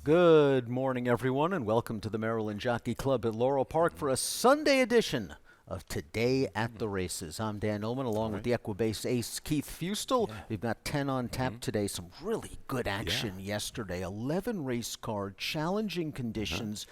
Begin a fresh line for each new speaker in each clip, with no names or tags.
Good morning, everyone, and welcome to the Maryland Jockey Club at Laurel Park for a Sunday edition of Today at the Races. I'm Dan Ullman, along with the Equibase ace Keith Fustel. We've got 10 on tap today. Some really good action yesterday. 11 race card, challenging conditions.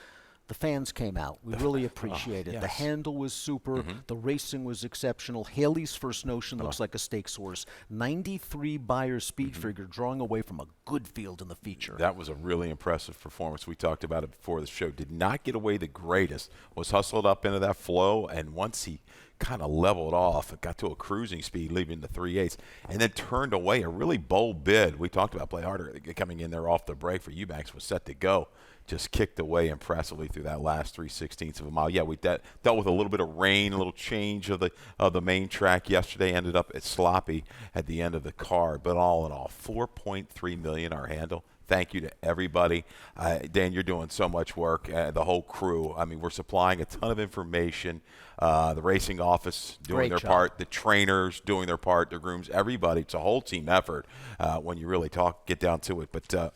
The fans came out. We really appreciate it. The handle was super. The racing was exceptional. Haley's First Notion looks like a stakes horse. 93 Buyer speed figure, drawing away from a good field in the feature.
That was a really impressive performance. We talked about it before the show. Did not get away the greatest. Was hustled up into that flow, and once he kind of leveled off and got to a cruising speed, leaving the 3/8, and then turned away a really bold bid. We talked about Play Harder coming in there off the break for Eubanks, was set to go. Just kicked away impressively through that last 3/16 of a mile. Yeah, we dealt with a little bit of rain, a little change of the main track yesterday. Ended up at sloppy at the end of the card, but all in all, $4.3 million our handle. Thank you to everybody. Dan, you're doing so much work. The whole crew. I mean, we're supplying a ton of information. The racing office doing their part. The trainers doing their part. The grooms. Everybody. It's a whole team effort when you really get down to it. But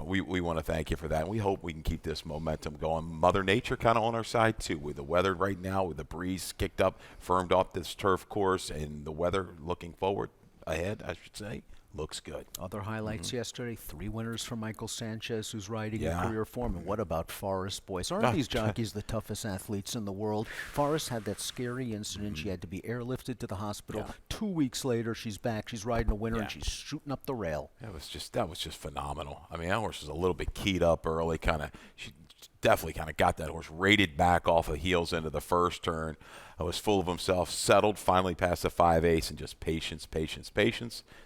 we want to thank you for that. And we hope we can keep this momentum going. Mother Nature kind of on our side, too, with the weather right now, with the breeze kicked up, firmed off this turf course, and the weather looking forward ahead, I should say, looks good.
Other highlights yesterday, 3 winners for Michael Sanchez, who's riding in career form. And what about Forrest Boyce? Aren't these jockeys the toughest athletes in the world? Forrest had that scary incident. She had to be airlifted to the hospital. 2 weeks later, she's back. She's riding a winner, and she's shooting up the rail.
That was just phenomenal. I mean, that horse was a little bit keyed up early, she definitely kind of got that horse rated back off of heels into the first turn. Was full of himself, settled, finally past the 5/8, and just patience.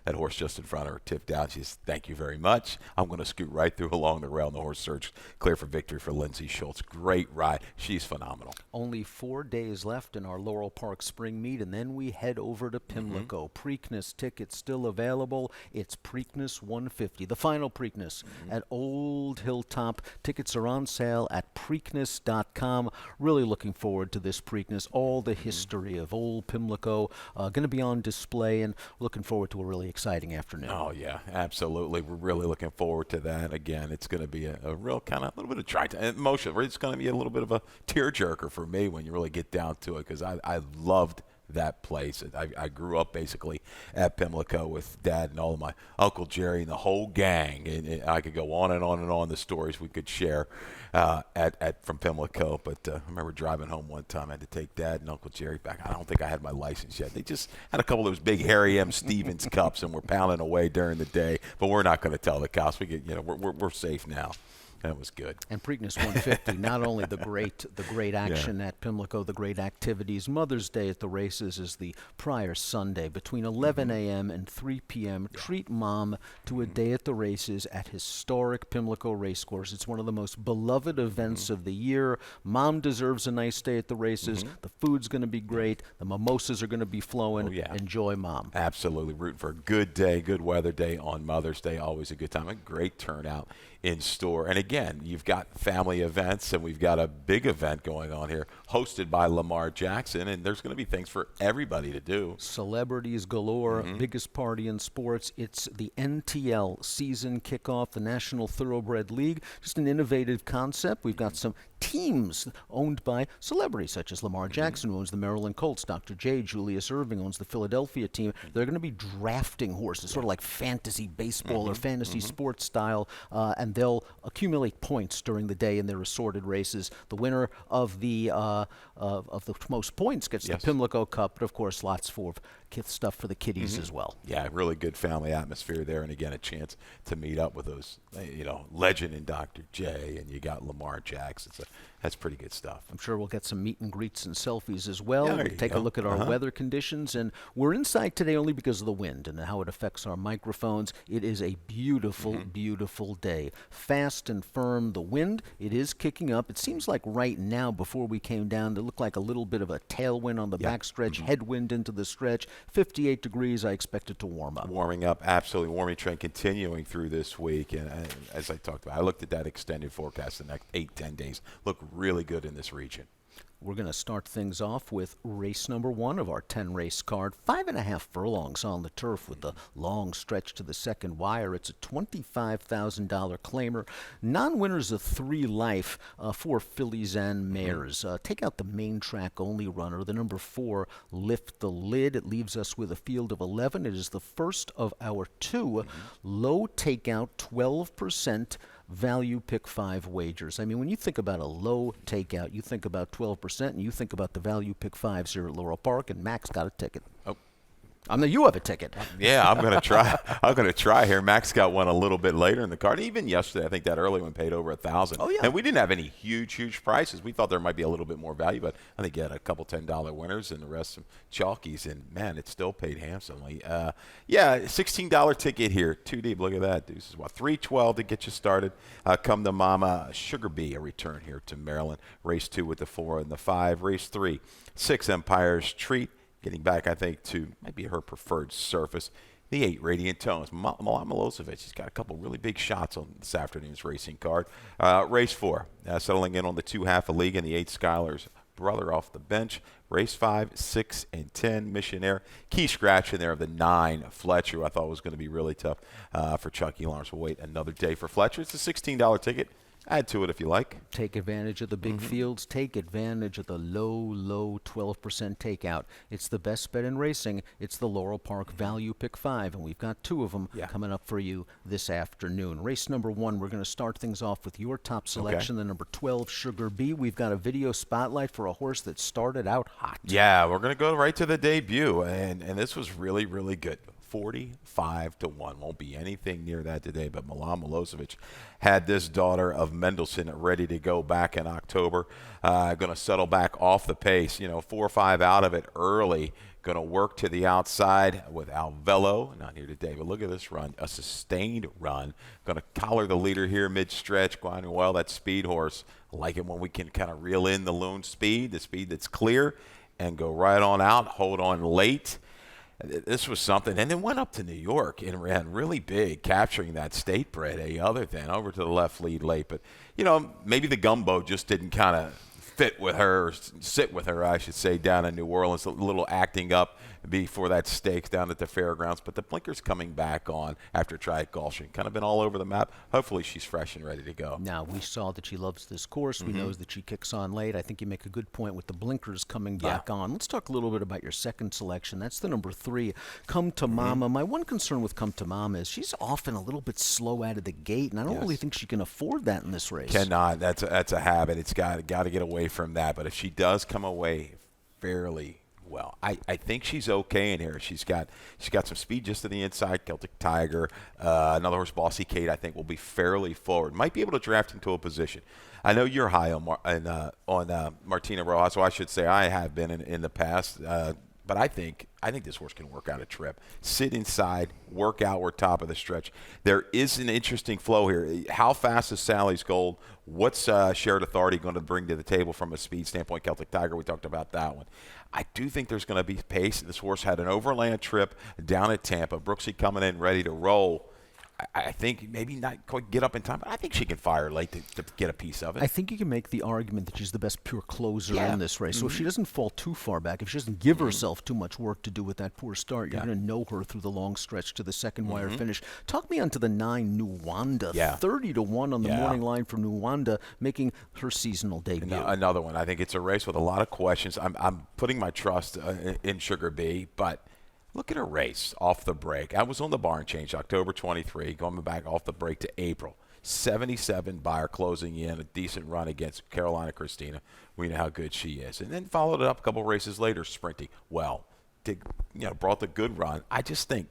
That horse just in front of her tipped out. She says, "Thank you very much. I'm going to scoot right through along the rail." And the horse surged clear for victory for Lindsay Schultz. Great ride. She's phenomenal.
Only 4 days left in our Laurel Park spring meet, and then we head over to Pimlico. Preakness tickets still available. It's Preakness 150, the final Preakness at Old Hilltop. Tickets are on sale at Preakness.com. Really looking forward to this Preakness. All the history of old Pimlico going to be on display, and looking forward to a really exciting afternoon.
Oh, yeah, absolutely. We're really looking forward to that. Again, it's going to be a real kind of a little bit of try emotion. It's going to be a little bit of a tearjerker for me when you really get down to it, because I loved that place. I grew up basically at Pimlico with Dad and all of my Uncle Jerry and the whole gang, and I could go on and on and on the stories we could share from Pimlico. But I remember driving home one time. I had to take Dad and Uncle Jerry back. I don't think I had my license yet. They just had a couple of those big Harry M. Stevens cups, and we're pounding away during the day. But we're not going to tell the cops. We're safe now. That was good.
And Preakness 150, not only the great action at Pimlico, the great activities. Mother's Day at the races is the prior Sunday between 11 a.m. and 3 p.m. Treat Mom to a day at the races at historic Pimlico Racecourse. It's one of the most beloved events of the year. Mom deserves a nice day at the races. The food's going to be great. The mimosas are going to be flowing. Enjoy, Mom.
Absolutely. Rooting for a good day, good weather day on Mother's Day. Always a good time. A great turnout in store. And again, you've got family events, and we've got a big event going on here hosted by Lamar Jackson, and there's going to be things for everybody to do.
Celebrities galore, biggest party in sports. It's the NTL season kickoff, the National Thoroughbred League. Just an innovative concept. We've got some teams owned by celebrities such as Lamar Jackson, who owns the Maryland Colts. Dr. J. Julius Erving owns the Philadelphia team. They're going to be drafting horses, sort of like fantasy baseball or fantasy sports style, and they'll accumulate points during the day in their assorted races. The winner of the most points gets the Pimlico Cup, but of course lots for stuff for the kiddies as well.
Yeah, really good family atmosphere there, and again a chance to meet up with those legend in Dr. J, and you got Lamar Jackson. So that's pretty good stuff.
I'm sure we'll get some meet and greets and selfies as well.
Yeah,
we'll take a look at our weather conditions, and we're inside today only because of the wind and how it affects our microphones. It is a beautiful, beautiful day. Fast and firm. The wind, it is kicking up. It seems like right now, before we came down, it looked like a little bit of a tailwind on the backstretch, headwind into the stretch. 58 degrees. I expect it to warm up.
Warming up, absolutely. Warming trend continuing through this week. And as I talked about, I looked at that extended forecast the next 8-10 days. Look really good in this region.
We're going to start things off with race number 1 of our 10-race card. 5.5 furlongs on the turf with the long stretch to the second wire. It's a $25,000 claimer. Non-winners of 3 life for fillies and mares. Take out the main track only runner, the number 4, Lift the Lid. It leaves us with a field of 11. It is the first of our 2 low takeout 12% value pick 5 wagers. I mean, when you think about a low takeout, you think about 12%, and you think about the value pick 5s here at Laurel Park, and Max got a ticket.
Oh.
I mean, you have a ticket.
Yeah, I'm gonna try. I'm gonna try here. Max got one a little bit later in the card. Even yesterday, I think that early one paid over 1,000.
Oh yeah.
And we didn't have any huge prices. We thought there might be a little bit more value, but I think you had a couple $10 winners and the rest some chalkies. And man, it still paid handsomely. Yeah, $16 ticket here, 2 deep. Look at that. This is what, $3.12 to get you started. Come to Mama. Sugar Bee, a return here to Maryland. Race 2 with the 4 and the 5. Race 3, 6 Empire's Treat. Getting back, I think, to maybe her preferred surface. The 8 Radiant Tones. Milan Milosevic, he's got a couple really big shots on this afternoon's racing card. Race 4, settling in on the 2 half a league, and the 8 Skylar's brother off the bench. Race 5, 6 and 10 Missionaire. Key scratch in there of the 9 Fletcher, who I thought was going to be really tough for Chucky Lawrence. We'll wait another day for Fletcher. It's a $16 ticket. Add to it if you like.
Take advantage of the big fields. Take advantage of the low 12% takeout. It's the best bet in racing. It's the Laurel Park Value Pick 5, and we've got 2 of them coming up for you this afternoon. Race number 1, we're going to start things off with your top selection, the number 12 Sugar Bee. We've got a video spotlight for a horse that started out hot.
Yeah, we're going to go right to the debut, and this was really good. 45-1. Won't be anything near that today, but Milan Milosevic had this daughter of Mendelssohn ready to go back in October. Going to settle back off the pace, 4 or 5 out of it early. Going to work to the outside with Alvelo. Not here today, but look at this run. A sustained run. Going to collar the leader here mid-stretch. Going well, that speed horse. I like it when we can kind of reel in the loon speed, the speed that's clear, and go right on out, hold on late. This was something, and then went up to New York and ran really big, capturing that state bred, other than over to the left lead late. But, maybe the gumbo just didn't kind of fit with her, or sit with her, I should say, down in New Orleans. A little acting up before that stakes down at the fairgrounds. But the blinker's coming back on after track caution. Kind of been all over the map. Hopefully she's fresh and ready to go.
Now, we saw that she loves this course. We know that she kicks on late. I think you make a good point with the blinkers coming back on. Let's talk a little bit about your second selection. That's the number 3, Come to Mama. My one concern with Come to Mama is she's often a little bit slow out of the gate, and I don't really think she can afford that in this race.
Cannot. That's a habit. It's got to get away from that. But if she does come away fairly well, I think she's okay in here. She's got some speed just to the inside. Celtic Tiger, another horse, Bossy Kate, I think will be fairly forward. Might be able to draft into a position. I know you're high on Martina Rojas, so I should say I have been in the past. But I think this horse can work out a trip. Sit inside, work outward top of the stretch. There is an interesting flow here. How fast is Sally's Gold? What's Shared Authority going to bring to the table from a speed standpoint? Celtic Tiger, we talked about that one. I do think there's going to be pace. This horse had an overland trip down at Tampa. Brooksy coming in ready to roll. I think maybe not quite get up in time, but I think she can fire late to get a piece of it.
I think you can make the argument that she's the best pure closer in this race. So if she doesn't fall too far back, if she doesn't give herself too much work to do with that poor start, you're going to know her through the long stretch to the second wire finish. Talk me onto the 9 Nuwanda. 30-1 on the morning line for Nuwanda, making her seasonal debut.
Another one. I think it's a race with a lot of questions. I'm putting my trust in Sugar Bee, but look at her race off the break. I was on the barn change October 23, going back off the break to April. 77 by her closing in, a decent run against Carolina Christina. We know how good she is. And then followed it up a couple races later, sprinting. Well, brought the good run. I just think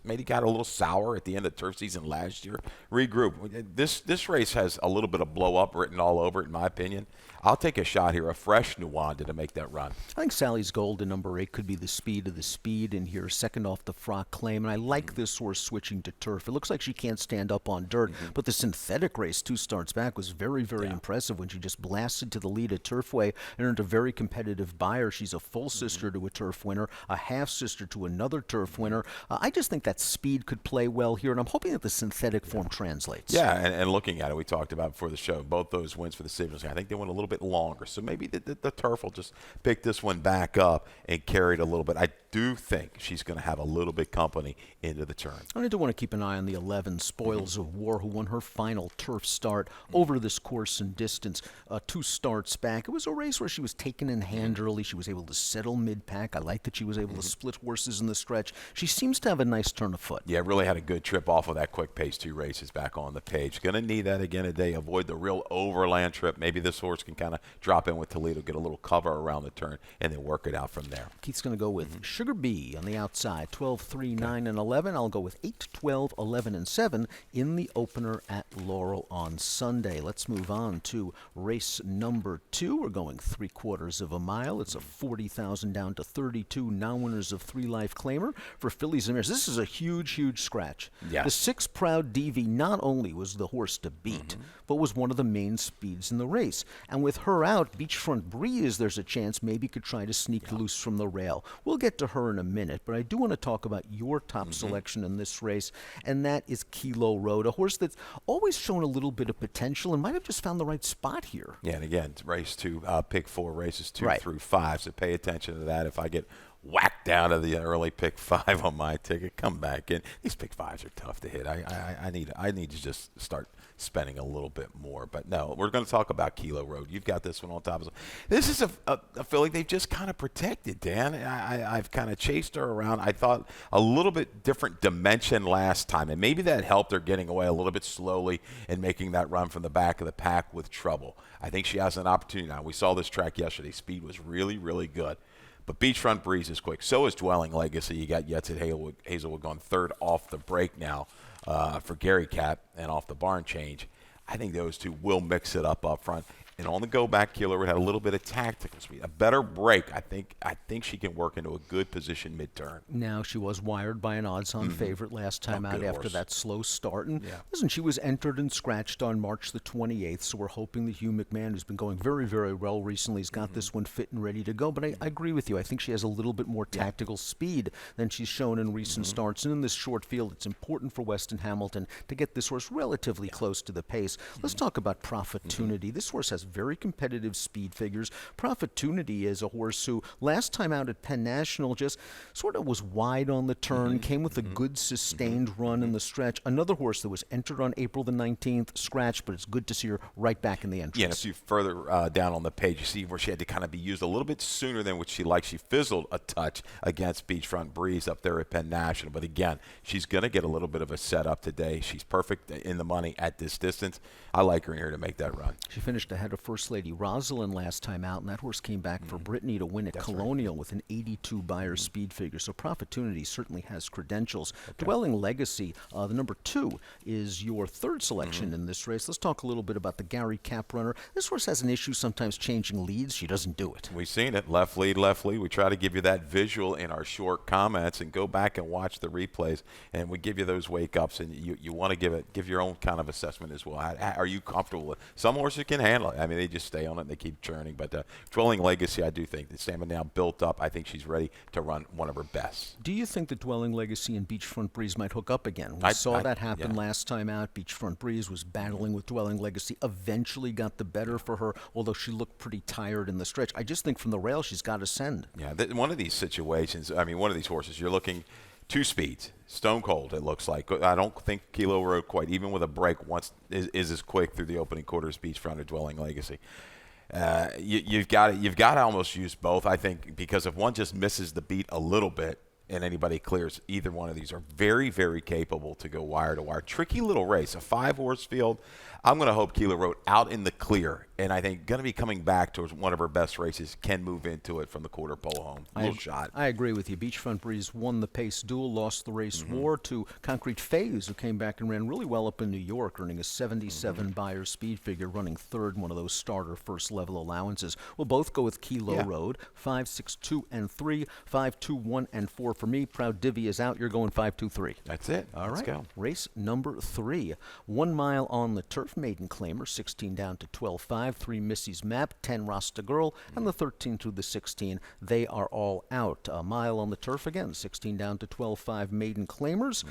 maybe got a little sour at the end of turf season last year. Regroup. This race has a little bit of blow up written all over it, in my opinion. I'll take a shot here, a fresh Nuwanda to make that run.
I think Sally's Gold in number 8 could be the speed of the speed in here, second off the Frock Claim. And I like this horse switching to turf. It looks like she can't stand up on dirt, but the synthetic race 2 starts back was very impressive when she just blasted to the lead at Turfway and earned a very competitive buyer. She's a full sister to a turf winner, a half sister to another turf winner. I just just think that speed could play well here, and I'm hoping that the synthetic form translates.
Yeah, and looking at it, we talked about before the show, both those wins for the Signals, I think they went a little bit longer. So maybe the turf will just pick this one back up and carry it a little bit. I do think she's going to have a little bit company into the turn.
I do want to keep an eye on the 11, Spoils of War, who won her final turf start over this course and distance 2 starts back. It was a race where she was taken in hand early. She was able to settle mid-pack. I like that she was able to split horses in the stretch. She seems to have a nice turn of foot.
Yeah, really had a good trip off of that quick pace 2 races back on the page. Going to need that again today. Avoid the real overland trip. Maybe this horse can kind of drop in with Toledo, get a little cover around the turn, and then work it out from there.
Keith's going to go with Sugar Bee on the outside, 12, 3, 9, and 11. I'll go with 8, 12, 11, and 7 in the opener at Laurel on Sunday. Let's move on to race number 2. We're going 3/4 of a mile. It's a 40,000 down to 32. Non-winners of 3 life claimer for fillies and mares. This is a huge, huge scratch.
Yes.
The 6 Proud Devi not only was the horse to beat, but was one of the main speeds in the race. And with her out, Beachfront Breeze, there's a chance maybe could try to sneak loose from the rail. We'll get to her in a minute, but I do want to talk about your top selection in this race, and that is Kilo Road, a horse that's always shown a little bit of potential and might have just found the right spot here.
Yeah, and again, race 2, pick 4, races 2
Right.
through 5. So pay attention to that. If I get whacked down to the early pick 5 on my ticket, come back in. These pick 5s are tough to hit. I need to just start spending a little bit more. But no, we're going to talk about Kilo Road. You've got this one on top of. This is a filly they've just kind of protected, Dan. I've kind of chased her around. I thought a little bit different dimension last time, and maybe that helped her getting away a little bit slowly and making that run from the back of the pack with trouble. I think she has an opportunity now. We saw this track yesterday. Speed was really, really good. But Beachfront Breeze is quick. So is Dwelling Legacy. You got Yetsit Hazelwood going 3rd off the break now for Gary Cap and off the barn change. I think those 2 will mix it up front. And on the go back, Kilo Road had a little bit of tactical speed, a better break. I think she can work into a good position mid-turn.
Now, she was wired by an odds-on favorite last time out after
horse.
that slow start. And
Yeah.
listen, she was entered and scratched on March the 28th, so we're hoping that Hugh McMahon, who's been going very, very well recently, has got this one fit and ready to go. But I agree with you. I think she has a little bit more tactical speed than she's shown in recent starts. And in this short field, it's important for Weston Hamilton to get this horse relatively close to the pace. Let's talk about Profittunity. This horse has very competitive speed figures. Profittunity is a horse who last time out at Penn National just sort of was wide on the turn, came with a good sustained run in the stretch. Another horse that was entered on April the 19th, scratched, but it's good to see her right back in the entrance.
Yeah, and if you further down on the page, you see where she had to kind of be used a little bit sooner than what she liked. She fizzled a touch against Beachfront Breeze up there at Penn National. But again, she's going to get a little bit of a setup today. She's perfect in the money at this distance. I like her in here to make that run.
She finished ahead of First Lady Rosalind last time out, and that horse came back for Brittany to win at Colonial with an 82 buyer speed figure. So Profittunity certainly has credentials. Dwelling Legacy, the number 2, is your 3rd selection in this race. Let's talk a little bit about the Gary Cap runner. This horse has an issue sometimes changing leads. She doesn't do it.
We've seen it, left lead, left lead. We try to give you that visual in our short comments and go back and watch the replays, and we give you those wake-ups, and you want to give your own kind of assessment as well. Are you comfortable with it? Some horses can handle it. I mean, they just stay on it and they keep churning. But Dwelling Legacy, I do think the stamina now built up. I think she's ready to run one of her best.
Do you think that Dwelling Legacy and Beachfront Breeze might hook up again? We saw that happen last time out. Beachfront Breeze was battling with Dwelling Legacy, eventually got the better for her, although she looked pretty tired in the stretch. I just think from the rail she's got to send.
Yeah, one of these situations, I mean, one of these horses, you're looking 2 speeds, stone cold, it looks like. I don't think Kilo Road quite, even with a break, is as quick through the opening quarter as Beachfront or Dwelling Legacy. You've got to almost use both, I think, because if one just misses the beat a little bit and anybody clears, either one of these are very, very capable to go wire to wire. Tricky little race, a 5-horse field. I'm going to hope Kilo Road out in the clear, and I think going to be coming back towards one of her best races, can move into it from the quarter pole home. Little shot.
I agree with you. Beachfront Breeze won the pace duel, lost the race war to Concrete Phase, who came back and ran really well up in New York, earning a 77 buyer speed figure, running 3rd in one of those starter first level allowances. We'll both go with Kilo Road, 5, 6, 2, and 3, 5, 2, 1, and 4 for me. Proud Divvy is out. You're going 5-2-3.
That's it.
All
Let's
right.
go.
Race number 3. 1 mile on the turf. Maiden Claimer, 16 down to 12.5. 3 Missy's Map, 10 Rasta Girl, and the 13 through the 16. They are all out. A mile on the turf again. 16 down to 12.5 Maiden Claimers.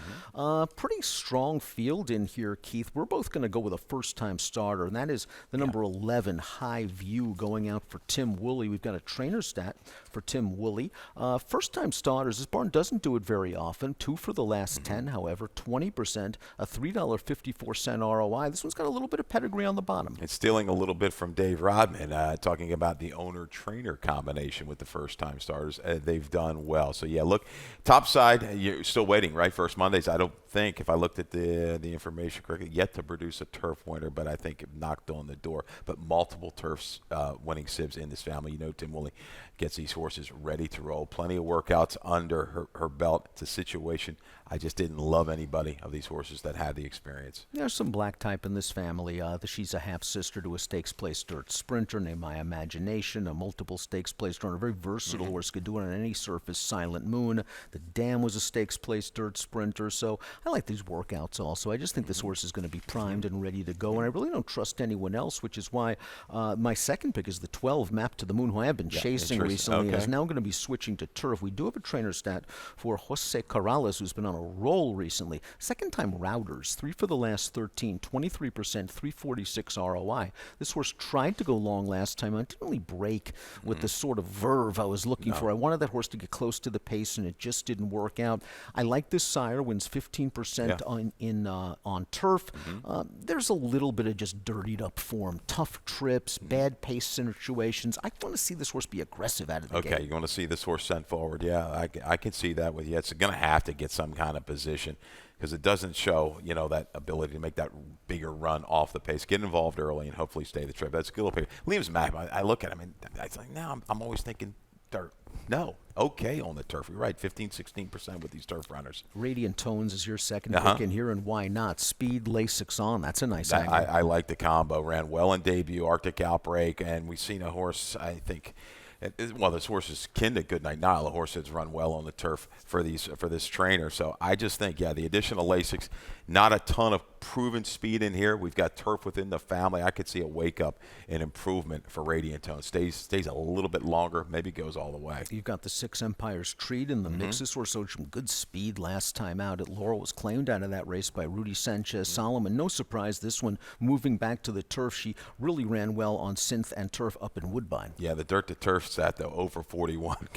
Pretty strong field in here, Keith. We're both going to go with a first-time starter, and that is the number 11, High View, going out for Tim Woolley. We've got a trainer stat for Tim Woolley. First-time starters, this barn doesn't do it very often. 2 for the last 10, however, 20%, a $3.54 ROI. This one's got a little bit of pedigree on the bottom.
It's stealing a little bit from Dave Rodman, talking about the owner-trainer combination with the first-time starters. They've done well. So, yeah, look, top side, you're still waiting, right? First Mondays, I don't think, if I looked at the information correctly, yet to produce a turf winner, but I think it knocked on the door. But multiple turfs winning sibs in this family. You know, Tim Woolley gets these horses ready to roll. Plenty of workouts under her belt. It's a situation I just didn't love anybody of these horses that had the experience.
There's some black type in this family. She's a half-sister to a stakes-place dirt sprinter named My Imagination, a multiple stakes-place runner, a very versatile horse, could do it on any surface. Silent Moon. The Dam was a stakes-place dirt sprinter, so I like these workouts also. I just think this horse is going to be primed and ready to go, and I really don't trust anyone else, which is why my second pick is the 12, Map to the Moon, who I have been chasing recently, and is now going to be switching to turf. We do have a trainer stat for Jose Corrales, who's been on a roll recently. Second time routers, 3 for the last 13, 23%, 346 ROI. This horse tried to go long last time. I didn't really break with the sort of verve I was looking for. I wanted that horse to get close to the pace, and it just didn't work out. I like this sire, wins 15% on turf. There's a little bit of just dirtied up form, tough trips, bad pace situations. I want to see this horse be aggressive out of the gate.
Okay, you want to see this horse sent forward. Yeah, I can see that with you. It's going to have to get some kind of position because it doesn't show, that ability to make that bigger run off the pace. Get involved early and hopefully stay the trip. That's a good little pick. Liam's Map, I look at him and it's like, no, I'm always thinking dirt. No, okay on the turf. You're right, 15, 16% with these turf runners.
Radiant Tones is your second pick in here, and why not? Speed, Lasix on. That's a nice angle.
I like the combo. Ran well in debut, Arctic Outbreak, and we've seen a horse, I think, well, this horse is kin to Goodnight Nile, a horse that's run well on the turf for this trainer. So I just think, the addition of Lasix, not a ton of proven speed in here. We've got turf within the family. I could see a wake-up and improvement for Radiant Tone. Stays a little bit longer, maybe goes all the way.
You've got the Six Empires Treat in the mix. This horse showed some good speed last time out at Laurel. Was claimed out of that race by Rudy Sanchez Solomon. No surprise, this one moving back to the turf. She really ran well on synth and turf up in Woodbine.
Yeah, the dirt to turf stat, though, over 41,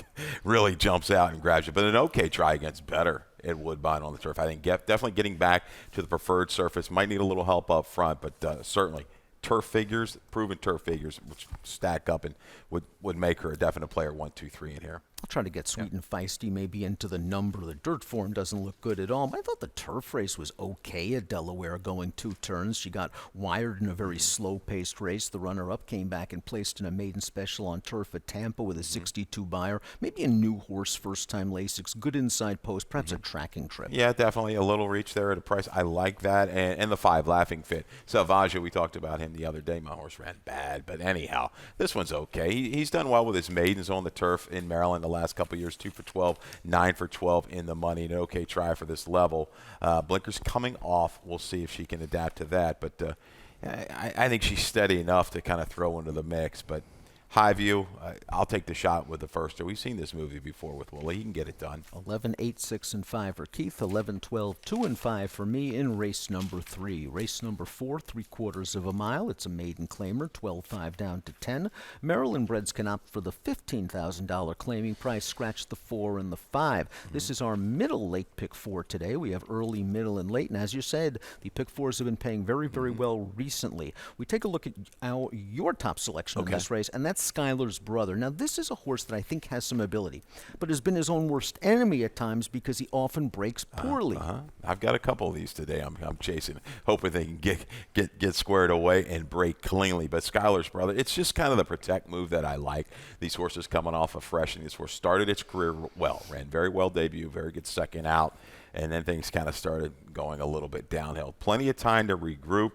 really jumps out and grabs you. But an okay try against better at Woodbine on the turf. I think definitely getting back to the preferred surface. Might need a little help up front, but certainly turf figures, proven turf figures, which stack up and would make her a definite player 1, 2, 3 in here.
I'll try to get sweet and feisty, maybe into the number. The dirt form doesn't look good at all. But I thought the turf race was okay at Delaware, going 2 turns. She got wired in a very slow-paced race. The runner-up came back and placed in a maiden special on turf at Tampa with a 62 buyer. Maybe a new horse, first-time Lasix, good inside post, perhaps a tracking trip.
Yeah, definitely a little reach there at a price. I like that. And the 5, Laughing Fit. Salvaggio, we talked about him the other day. My horse ran bad, but anyhow, this one's okay. He's done well with his maidens on the turf in Maryland the last couple of years. 2 for 12, 9 for 12 in the money. An okay try for this level. Blinker's coming off. We'll see if she can adapt to that. But I think she's steady enough to kind of throw into the mix. But High View, I'll take the shot with the firster. We've seen this movie before with Woolley. He can get it done.
11, 8, 6, and 5 for Keith. 11, 12, 2, and 5 for me in race number 3. Race number 4, 3/4 of a mile. It's a maiden claimer, 12.5 down to 10. Maryland breds can opt for the $15,000 claiming price. Scratch the 4 and the 5. This is our middle late pick 4 today. We have early, middle, and late. And as you said, the pick 4s have been paying very, very well recently. We take a look at your top selection in this race, and that's Skylar's Brother. Now, this is a horse that I think has some ability, but has been his own worst enemy at times because he often breaks poorly.
I've got a couple of these today. I'm chasing, hoping they can get squared away and break cleanly. But Skylar's Brother, it's just kind of the protect move that I like. These horses coming off a fresh, and this horse started its career well, ran very well debut, very good second out, and then things kind of started going a little bit downhill. Plenty of time to regroup.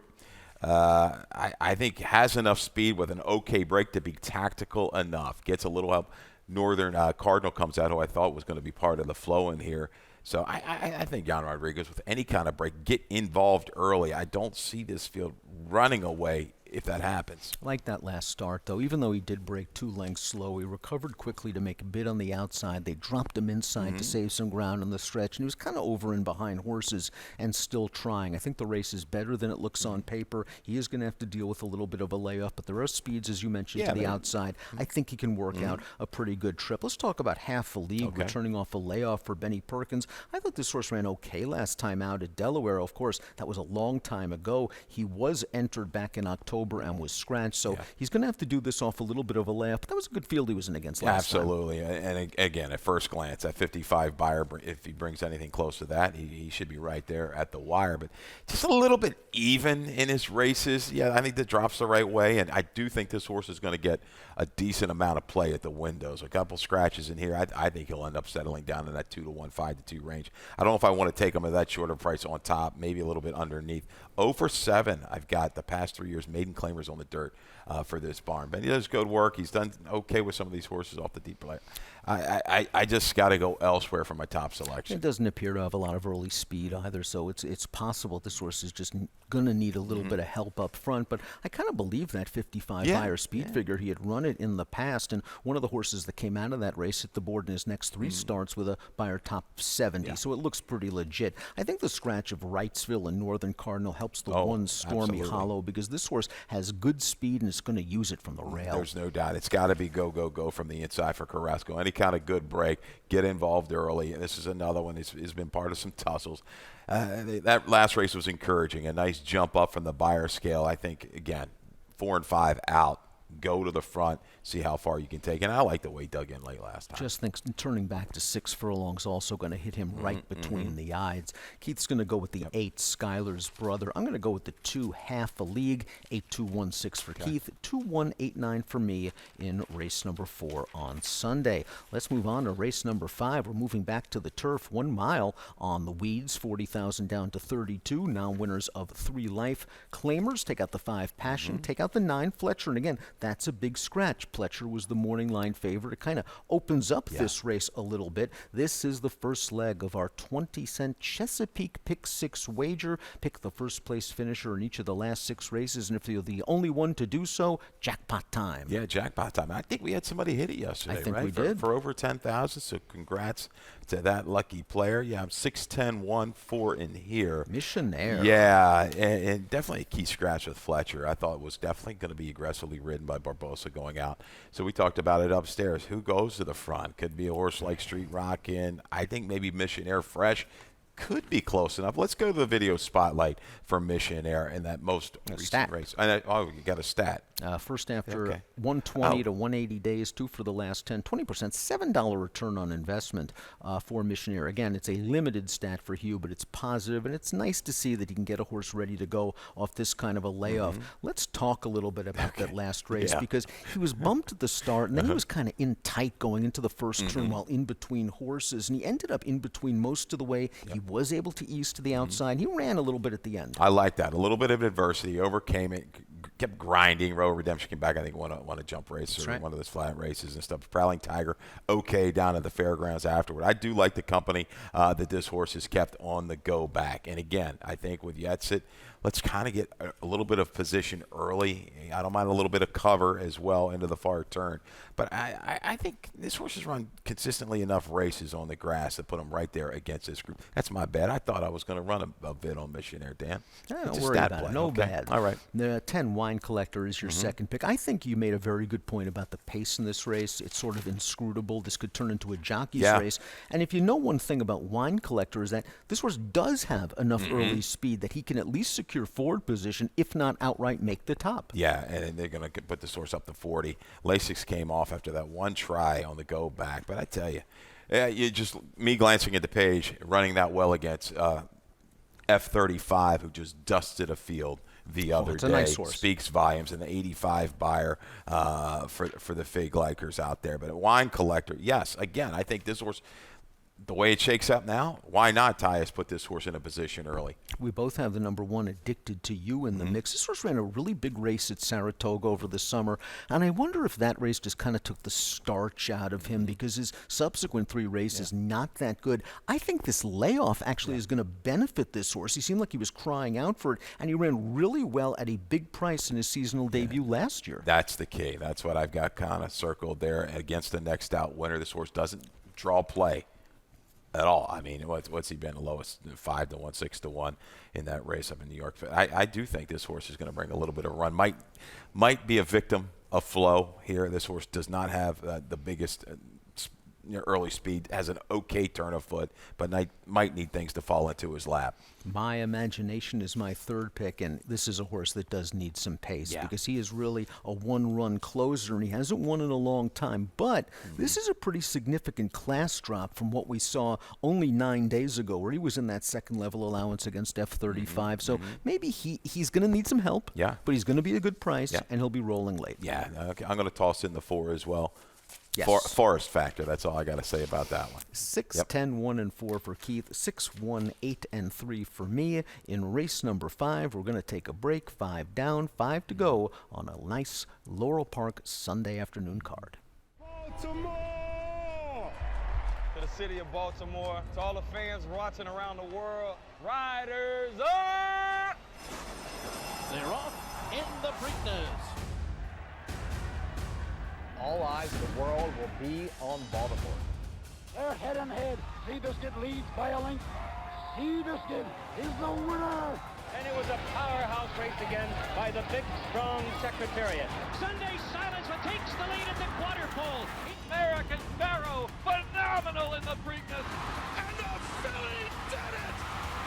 I think has enough speed with an okay break to be tactical enough. Gets a little help Northern Cardinal comes out, who I thought was going to be part of the flow in here. So I think Jan Rodriguez, with any kind of break, get involved early. I don't see this field running away if that happens.
Like that last start, though, even though he did break 2 lengths slow, he recovered quickly to make a bid on the outside. They dropped him inside to save some ground on the stretch, and he was kind of over and behind horses and still trying. I think the race is better than it looks on paper. He is going to have to deal with a little bit of a layoff, but there are speeds, as you mentioned, to the outside. I think he can work out a pretty good trip. Let's talk about half a league, returning off a layoff for Benny Perkins. I thought this horse ran okay last time out at Delaware. Of course, that was a long time ago. He was entered back in October and was scratched, so he's going to have to do this off a little bit of a layoff. But that was a good field he was in against last time.
Absolutely. And again, at first glance, at 55 buyer, if he brings anything close to that, he should be right there at the wire. But just a little bit even in his races. Yeah, I think the drop's the right way, and I do think this horse is going to get a decent amount of play at the windows. A couple scratches in here. I think he'll end up settling down in that 2-1, 5-2 range. I don't know if I want to take him at that shorter price on top, maybe a little bit underneath. 0 for 7, I've got the past 3 years maiden claimers on the dirt for this barn. But he does good work. He's done okay with some of these horses off the deep play. I just got to go elsewhere for my top selection.
It doesn't appear to have a lot of early speed either, so it's possible this horse is just going to need a little bit of help up front. But I kind of believe that 55 higher speed figure. He had run it in the past, and one of the horses that came out of that race hit the board in his next 3 starts with a Beyer top 70, so it looks pretty legit. I think the scratch of Wrightsville and Northern Cardinal helps the one Stormy Hollow, because this horse has good speed and it's going to use it from the rail.
There's no doubt. It's got to be go, go, go from the inside for Carrasco. Any kind of good break, get involved early. And this is another one that's been part of some tussles. That last race was encouraging. A nice jump up from the Beyer scale. I think, again, 4 and 5 out. Go to the front, see how far you can take. And I like the way he dug in late last time.
Just think turning back to 6 furlongs also going to hit him right between the eyes. Keith's going to go with the 8, Schuyler's brother. I'm going to go with the 2, half a league, 8216 for Keith, 2189 for me in race number 4 on Sunday. Let's move on to race number 5. We're moving back to the turf, 1 mile on the weeds, 40,000 down to 32. Now winners of 3 life claimers. Take out the 5 Passion, take out the 9 Fletcher, and again, that's a big scratch. Pletcher was the morning line favorite. It kind of opens up this race a little bit. This is the first leg of our 20-cent Chesapeake Pick 6 wager. Pick the first place finisher in each of the last 6 races, and if you're the only one to do so, jackpot time.
Yeah, jackpot time. I think we had somebody hit it yesterday,
I think
right?
we did.
For over 10,000, so congrats to that lucky player. Yeah, I'm 6-10-1-4 in here.
Missionaire.
Yeah, and definitely a key scratch with Fletcher. I thought it was definitely going to be aggressively ridden by Barbosa going out. So we talked about it upstairs. Who goes to the front? Could be a horse like Street Rockin'. I think maybe Missionaire Fresh could be close enough. Let's go to the video spotlight for Missionaire in that most recent race. You got a stat.
First after 120 to 180 days, 2 for the last 10, 20%, $7 return on investment for Missionaire. Again, it's a limited stat for Hugh, but it's positive, and it's nice to see that he can get a horse ready to go off this kind of a layoff. Let's talk a little bit about that last race, because he was bumped at the start, and then he was kind of in tight going into the first turn while in between horses, and he ended up in between most of the way. He was able to ease to the outside. He ran a little bit at the end.
I like that. A little bit of adversity, overcame it, kept grinding. Royal Redemption came back, I think, won a jump race or one of those flat races and stuff. Prowling Tiger, okay, down at the fairgrounds afterward. I do like the company that this horse has kept on the go back. And again, I think with Yetsit, let's kind of get a little bit of position early. I don't mind a little bit of cover as well into the far turn. But I think this horse has run consistently enough races on the grass to put him right there against this group. That's my bet. I thought I was going to run a bit on Missionaire, Dan.
Don't worry about it. No bad.
All right.
The 10 Wine Collector is your second pick. I think you made a very good point about the pace in this race. It's sort of inscrutable. This could turn into a jockey's race. And if you know one thing about Wine Collector is that this horse does have enough early speed that he can at least secure forward position, if not outright make the top.
Yeah, and they're going to put this horse up to 40. Lasix came off after that one try on the go back. But I tell you, me glancing at the page, running that well against F35, who just dusted a field the other day,
nice horse.
Speaks volumes. And the 85 buyer for the Fig Likers out there. But a Wine Collector, yes, again, I think this horse, the way it shakes up now, why not, Tyus, put this horse in a position early?
We both have the number 1, Addicted to You, in the mix. This horse ran a really big race at Saratoga over the summer, and I wonder if that race just kind of took the starch out of him because his subsequent 3 races not that good. I think this layoff actually is going to benefit this horse. He seemed like he was crying out for it, and he ran really well at a big price in his seasonal debut last year.
That's the key. That's what I've got kind of circled there. Against the next out winner, this horse doesn't draw play at all. I mean, what's he been? The lowest 5 to 1, 6 to 1 in that race up in New York. I do think this horse is going to bring a little bit of a run. Might be a victim of flow here. This horse does not have the biggest early speed, has an okay turn of foot, but might need things to fall into his lap.
My Imagination is my 3rd pick, and this is a horse that does need some pace because he is really a one-run closer, and he hasn't won in a long time. But this is a pretty significant class drop from what we saw only 9 days ago, where he was in that second-level allowance against F35. So maybe he's going to need some help, but he's going to be a good price, and he'll be rolling late.
Yeah, okay. I'm going to toss in the 4 as well.
Yes.
Forest Factor. That's all I got to say about that one.
6, 10, 1, and 4 for Keith. 6, 1, 8, and 3 for me. In race number 5, we're going to take a break. 5 down, 5 to go on a nice Laurel Park Sunday afternoon card.
Baltimore! To the city of Baltimore, to all the fans watching around the world, riders up!
They're off in the Preakness.
All eyes of the world will be on Baltimore.
They're head and head. Seabiscuit leads by a length. Seabiscuit is the winner.
And it was a powerhouse race again by the big, strong Secretariat.
Sunday Silencer takes the lead at the quarter pole.
American Pharaoh, phenomenal in the Preakness. And the filly did it!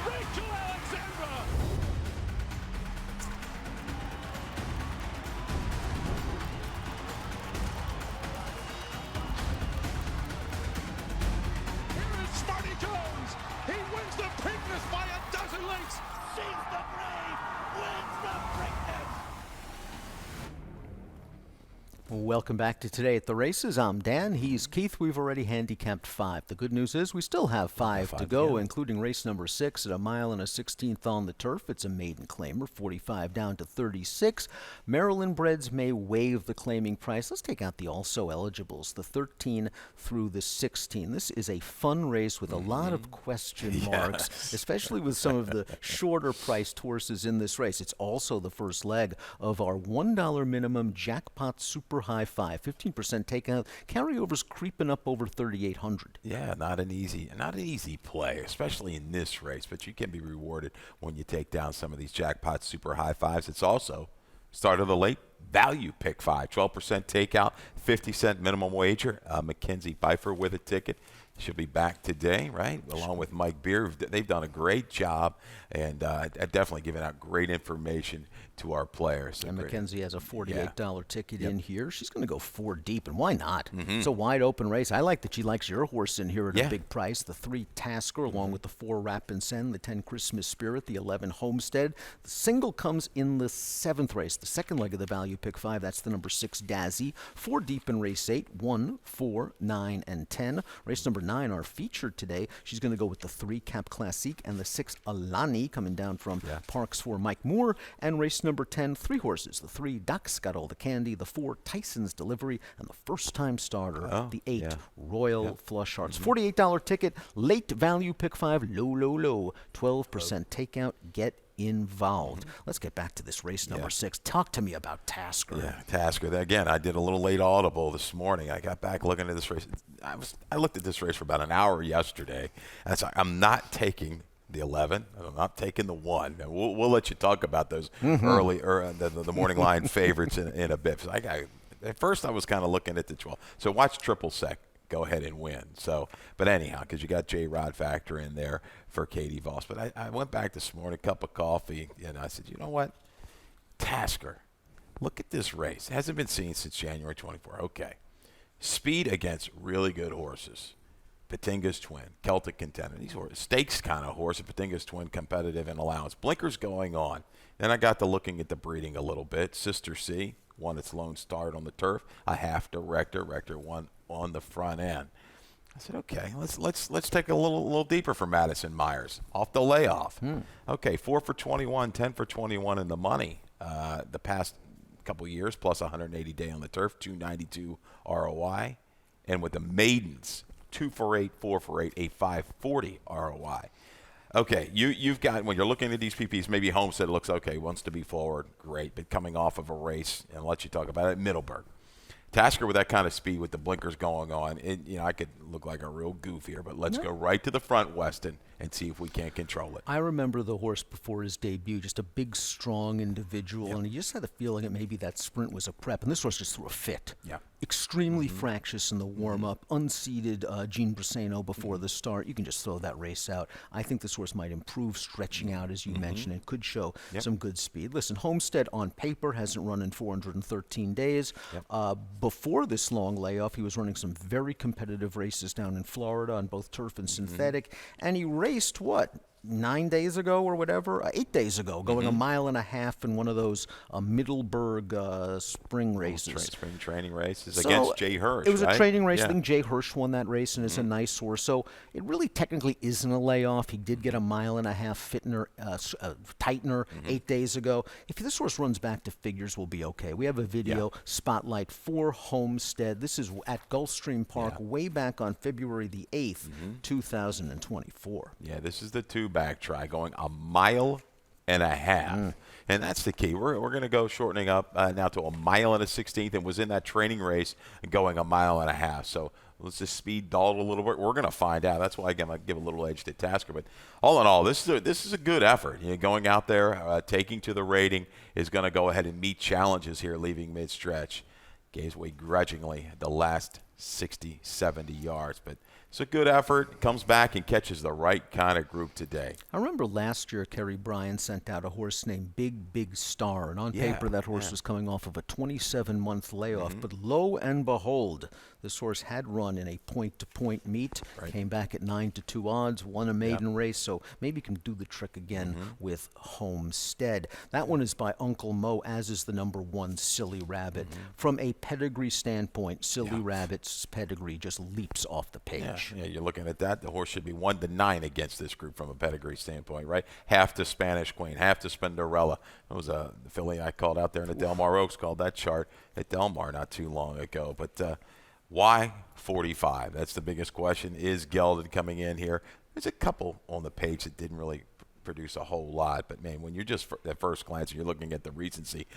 Rachel Alexandra! Smarty Jones, he wins the Preakness by a dozen lengths.
She's the brave, wins the Preakness.
Welcome back to Today at the Races. I'm Dan. He's Keith. We've already handicapped 5. The good news is we still have 5 to go, including race number 6 at 1 mile and a 16th on the turf. It's a maiden claimer, 45 down to 36. Maryland breds may waive the claiming price. Let's take out the also eligibles, the 13 through the 16. This is a fun race with a lot of question marks, especially with some of the shorter priced horses in this race. It's also the first leg of our $1 minimum jackpot super high 5, 15% takeout. Carryovers creeping up over 3,800.
Yeah, not an easy play, especially in this race. But you can be rewarded when you take down some of these jackpot super high 5s. It's also start of the late value pick 5, 12% takeout, 50-cent minimum wager. Mackenzie Pfeiffer with a ticket. She'll be back today, right, along with Mike Beer. They've done a great job and definitely giving out great information to our players.
And Mackenzie has a $48 ticket in here. She's going to go 4 deep, and why not? It's a wide open race. I like that she likes your horse in here at a big price. The 3 Tasker, along with the 4 Rapin Sen, the 10 Christmas Spirit, the 11 Homestead. The single comes in the 7th race, the second leg of the value pick 5. That's the number 6 Dazzy. 4 deep in race 8, 1, 4, 9, and 10. Race number 9, our featured today. She's going to go with the 3 Cap Classique and the 6 Alani, coming down from Parks for Mike Moore. And race number 10, 3 horses. The 3 Ducks Got All the Candy, the 4 Tyson's Delivery, and the first-time starter, the 8 Royal Flush Hearts. $48 ticket, late value pick 5, low, 12% takeout. Get involved. Let's get back to this race number 6. Talk to me about Tasker.
Yeah, Tasker. Again, I did a little late audible this morning. I got back looking at this race. I looked at this race for about an hour yesterday. And I'm not taking the 11. I'm not taking the 1. And we'll let you talk about those early or the morning line favorites in a bit. So at first I was kind of looking at the 12. So watch Triple Sec go ahead and win. So, but anyhow, because you got J-Rod Factor in there for Katie Voss. But I went back this morning, cup of coffee, and I said, you know what? Tasker, look at this race. It hasn't been seen since January 24. Okay. Speed against really good horses. Patinga's Twin, Celtic Contender. These were stakes kind of horse. Patinga's Twin, competitive in allowance. Blinkers going on. Then I got to looking at the breeding a little bit. Sister C won its lone start on the turf. A half director. Rector won on the front end. I said, okay, let's take a little deeper for Madison Myers off the layoff. Okay, 4 for 21, 10 for 21 in the money the past couple years, plus 180 day on the turf, 292 ROI, and with the maidens, 2 for 8, 4 for 8, a 540 ROI. Okay, you've got, when you're looking at these PPs, maybe Homestead looks okay, wants to be forward, great, but coming off of a race, and I'll let you talk about it, Middleburg. Tasker with that kind of speed with the blinkers going on, I could look like a real goof here, but let's go right to the front, Weston, and see if we can't control it.
I remember the horse before his debut, just a big, strong individual, and you just had a feeling that maybe that sprint was a prep, and this horse just threw a fit.
Yeah.
Extremely fractious in the warm-up, unseated Gene Briseno before the start. You can just throw that race out. I think this horse might improve stretching out, as you mentioned, and could show some good speed. Listen, Homestead on paper hasn't run in 413 days. Before this long layoff, he was running some very competitive races down in Florida on both turf and synthetic, and he raced, 9 days ago or whatever, 8 days ago, going a mile and a half in one of those Middleburg spring races.
Spring training races against Jay Hirsch.
It was
right?
a training race.
Yeah.
I think Jay Hirsch won that race, and it's a nice horse. So it really technically isn't a layoff. He did get a mile and a half tightener 8 days ago. If this horse runs back to figures, we'll be okay. We have a video spotlight for Homestead. This is at Gulfstream Park way back on February the 8th, 2024.
Yeah, this is the two-back try, going a mile and a half. And that's the key. We're going to go shortening up now to a mile and a 16th, and was in that training race going a mile and a half. So let's just speed Dahl a little bit. We're going to find out. That's why I give a little edge to Tasker. But all in all, this is a good effort. Going out there, taking to the rating, is going to go ahead and meet challenges here, leaving mid-stretch. Gave away grudgingly the last 60, 70 yards. But it's a good effort. Comes back and catches the right kind of group today.
I remember last year Kerry Bryan sent out a horse named Big Star, and on paper that horse was coming off of a 27-month layoff. But lo and behold, this horse had run in a point-to-point meet, came back at 9-2 odds, won a maiden race, so maybe can do the trick again with Homestead. That one is by Uncle Mo, as is the number 1 Silly Rabbit. From a pedigree standpoint, Silly Rabbit's pedigree just leaps off the page.
Yeah, you're looking at that. The horse should be 1-9 against this group from a pedigree standpoint, right? Half to Spanish Queen, half to Spinderella. It was the filly I called out there in the Del Mar Oaks, called that chart at Del Mar not too long ago. But why 45? That's the biggest question. Is Gelded coming in here? There's a couple on the page that didn't really produce a whole lot, but man, when you're just at first glance, you're looking at the recency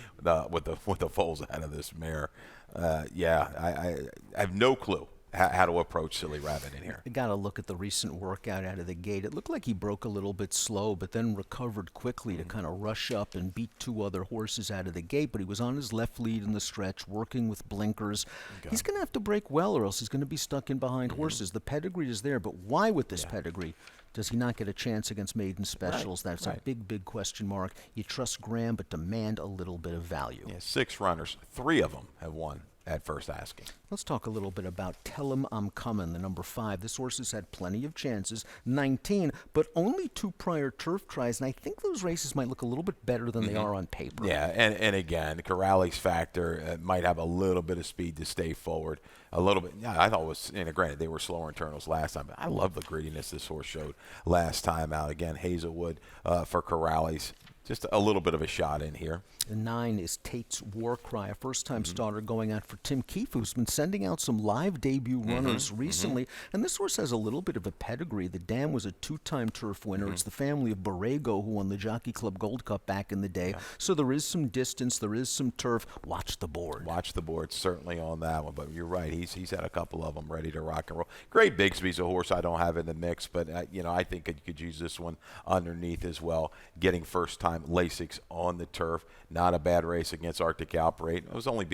with the foals out of this mare. I have no clue how to approach Silly Rabbit in here.
You got to look at the recent workout out of the gate. It looked like he broke a little bit slow, but then recovered quickly to kind of rush up and beat 2 other horses out of the gate. But he was on his left lead in the stretch, working with blinkers. He's going to have to break well, or else he's going to be stuck in behind horses. The pedigree is there, but why with this pedigree does he not get a chance against maiden specials? That's a big question mark. You trust Graham, but demand a little bit of value.
Yeah, 6 runners, 3 of them have won at first asking.
Let's talk a little bit about Tell 'Em I'm Comin', the number 5. This horse has had plenty of chances, 19, but only 2 prior turf tries, and I think those races might look a little bit better than they are on paper.
Yeah, and again, Corrales factor might have a little bit of speed to stay forward. A little bit. Yeah, I thought it was, granted, they were slower internals last time, but I love the grittiness this horse showed last time out. Again, Hazelwood for Corrales. Just a little bit of a shot in here.
The 9 is Tate's War Cry, a first-time starter going out for Tim Keefe, who's been sending out some live debut runners recently. And this horse has a little bit of a pedigree. The dam was a 2-time turf winner. It's the family of Borrego, who won the Jockey Club Gold Cup back in the day. So there is some distance. There is some turf. Watch the board.
Watch the board, certainly on that one. But you're right. He's had a couple of them ready to rock and roll. Great Bigsby's a horse I don't have in the mix, but, I think you could use this one underneath as well. Getting first-time Lasix on the turf. Not a bad race against Arctic Outbreak.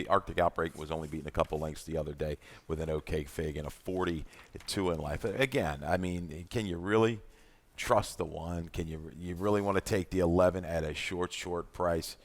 Arctic Outbreak was only beaten a couple lengths the other day with an OK fig and a 42 in life. Again, I mean, can you really trust the 1? Can you really want to take the 11 at a short price?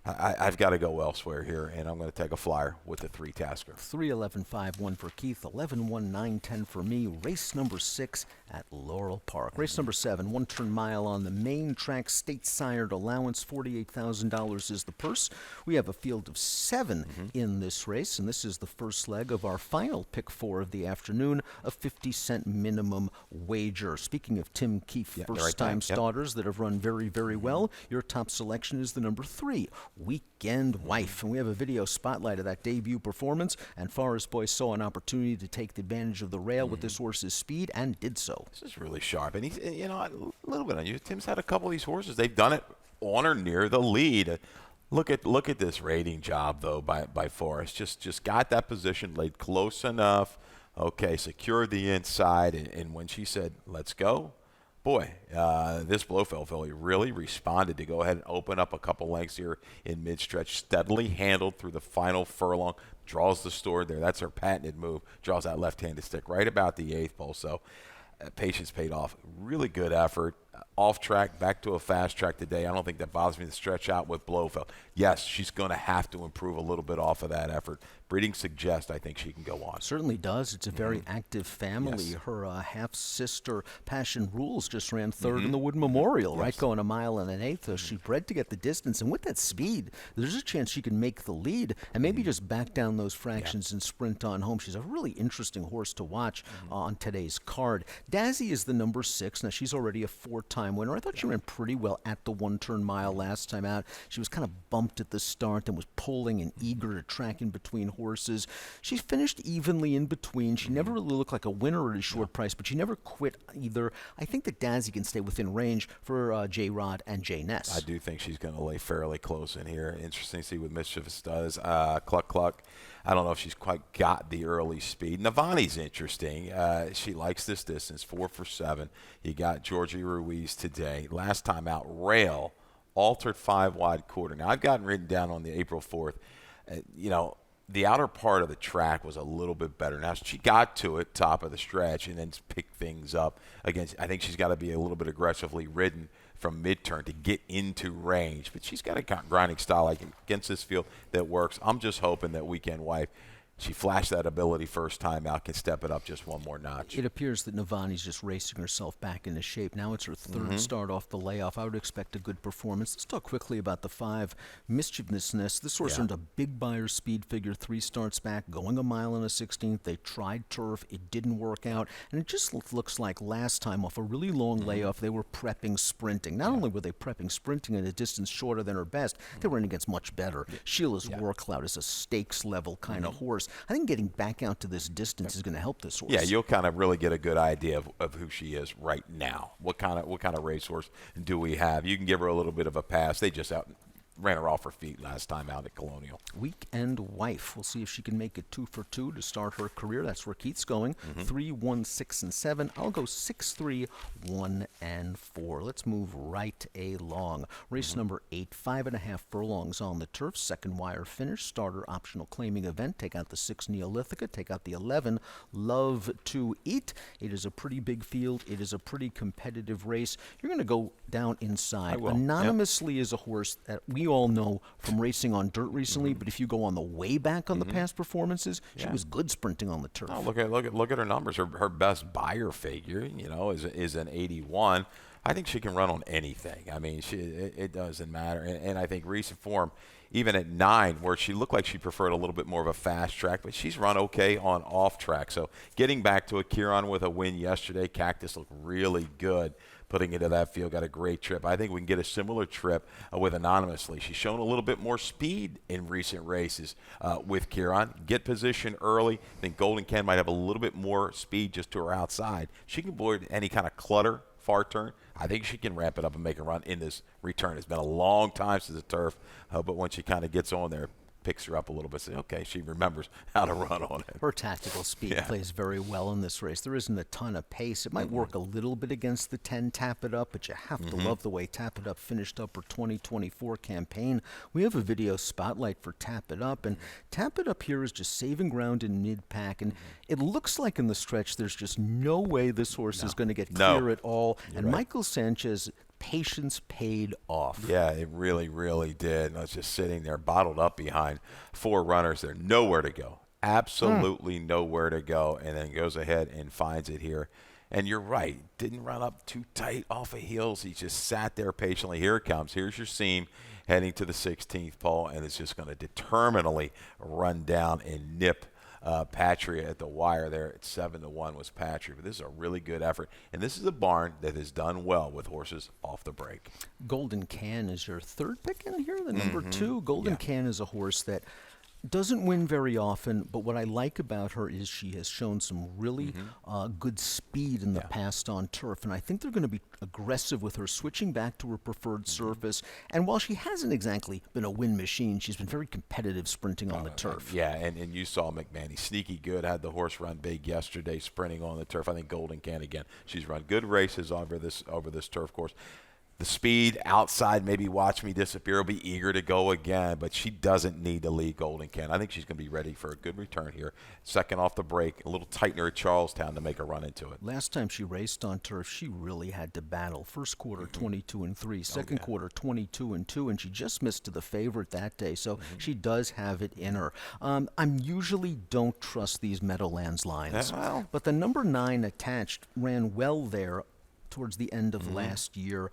I've got to go elsewhere here, and I'm going to take a flyer with the 3 Tasker.
3-11-5-1 for Keith, 11-1-9-10 for me. Race number 6 at Laurel Park. Race number 7, 1-turn mile on the main track, state-sired allowance, $48,000 is the purse. We have a field of 7 in this race, and this is the first leg of our final pick 4 of the afternoon, a 50-cent minimum wager. Speaking of Tim Keefe, first-time starters that have run very, very well, your top selection is the number 3, Weekend Wife. And we have a video spotlight of that debut performance, and Forest Boy saw an opportunity to take advantage of the rail with this horse's speed and did so.
This is really sharp. And he's, you know, a little bit on you. Tim's had a couple of these horses. They've done it on or near the lead. Look at this rating job, though, by Forrest. Just got that position, laid close enough. Okay, secured the inside. And when she said, let's go, boy, this Blofeld filly really responded to go ahead and open up a couple lengths here in mid-stretch. Steadily handled through the final furlong. Draws the store there. That's her patented move. Draws that left-handed stick right about the 8th pole. So patience paid off. Really good effort. Off track, back to a fast track today. I don't think that bothers me to stretch out with Blofeld. Yes, she's going to have to improve a little bit off of that effort. Breeding suggests I think she can go on.
Certainly does. It's a very active family. Yes. Her half-sister, Passion Rules, just ran 3rd in the Wood Memorial, right? Going a mile and an 1/8. She bred to get the distance. And with that speed, there's a chance she can make the lead and maybe just back down those fractions and sprint on home. She's a really interesting horse to watch on today's card. Dazzy is the number 6. Now, she's already a 4-time winner. I thought she ran pretty well at the 1-turn mile last time out. She was kind of bumped at the start and was pulling and eager to track in between horses. She finished evenly in between. She never really looked like a winner at a short price, but she never quit either. I think that Dazzy can stay within range for J. Rod and Jay Ness.
I do think she's going to lay fairly close in here. Interesting to see what Mischievous does. Cluck Cluck. I don't know if she's quite got the early speed. Navani's interesting. She likes this distance, 4 for 7. You got Georgie Ruiz today. Last time out, Rail, altered 5-wide quarter. Now, I've gotten written down on the April 4th. You know, the outer part of the track was a little bit better. Now, she got to it, top of the stretch, and then picked things up. Again, I think she's got to be a little bit aggressively ridden from mid-turn to get into range. But she's got a grinding style against this field that works. I'm just hoping that Weekend Wife, she flashed that ability first time out, can step it up just one more notch.
It appears that Navani's just racing herself back into shape. Now it's her 3rd start off the layoff. I would expect a good performance. Let's talk quickly about the 5, Mischievousness. This horse earned a big Buyer speed figure 3 starts back, going a mile and a 16th. They tried turf. It didn't work out. And it just looks like last time off a really long layoff, they were prepping sprinting. Not only were they prepping sprinting at a distance shorter than her best, they were in against much better. Sheila's War Cloud is a stakes level kind of horse. I think getting back out to this distance is going to help this horse.
Yeah, you'll kind of really get a good idea of who she is right now. What kind of racehorse do we have? You can give her a little bit of a pass. They just ran her off her feet last time out at Colonial.
Weekend Wife. We'll see if she can make it 2 for 2 to start her career. That's where Keith's going. 3, 1, 6, and 7. I'll go 6, 3, 1, and 4. Let's move right along. Race number 8, 5.5 furlongs on the turf. Second wire finish. Starter optional claiming event. Take out the 6 Neolithica. Take out the 11 Love to Eat. It is a pretty big field. It is a pretty competitive race. You're going to go down inside. Anonymously is a horse that we all know from racing on dirt recently, but if you go on the way back on the past performances, she was good sprinting on the turf.
Oh, look at her numbers. Her best Buyer figure, you know, is an 81. I think she can run on anything. I mean, it doesn't matter. And I think recent form, even at 9, where she looked like she preferred a little bit more of a fast track, but she's run okay on off track. So getting back to it, Kieran with a win yesterday. Cactus looked really good putting into that field, got a great trip. I think we can get a similar trip with Anonymously. She's shown a little bit more speed in recent races with Kieran. Get position early. I think Golden Ken might have a little bit more speed just to her outside. She can avoid any kind of clutter, far turn. I think she can ramp it up and make a run in this return. It's been a long time since the turf, but when she kind of gets on there, picks her up a little bit, say, okay, she remembers how to run on it.
Her tactical speed plays very well in this race. There isn't a ton of pace. It might work a little bit against the 10 Tap It Up, but you have to love the way Tap It Up finished up her 2024 campaign. We have a video spotlight for Tap It Up, and Tap It Up here is just saving ground in mid-pack, and it looks like in the stretch there's just no way this horse is going to get clear at all. And Michael Sanchez patience paid off.
Yeah, it really, really did. And I was just sitting there bottled up behind 4 runners. There's nowhere to go. Absolutely nowhere to go. And then goes ahead and finds it here. And you're right. Didn't run up too tight off of heels. He just sat there patiently. Here it comes. Here's your seam heading to the 16th pole. And it's just going to determinedly run down and nip Patria at the wire there at 7-1 was Patria. But this is a really good effort. And this is a barn that has done well with horses off the break.
Golden Can is your third pick in here, the number 2. Golden Can is a horse that doesn't win very often, but what I like about her is she has shown some really good speed in the past on turf, and I think they're going to be aggressive with her, switching back to her preferred surface. And while she hasn't exactly been a win machine, she's been very competitive sprinting on the turf.
Yeah, and you saw McManny sneaky good, had the horse run big yesterday sprinting on the turf. I think Golden Can again. She's run good races over this turf course. The speed outside, maybe watch me disappear, will be eager to go again, but she doesn't need to lead Golden Can. I think she's going to be ready for a good return here. Second off the break, a little tightener at Charlestown to make a run into it.
Last time she raced on turf, she really had to battle. First quarter, 22-3. Second quarter, 22-2, and she just missed to the favorite that day, so she does have it in her. I usually don't trust these Meadowlands lines, but the number 9 Attached ran well there towards the end of last year.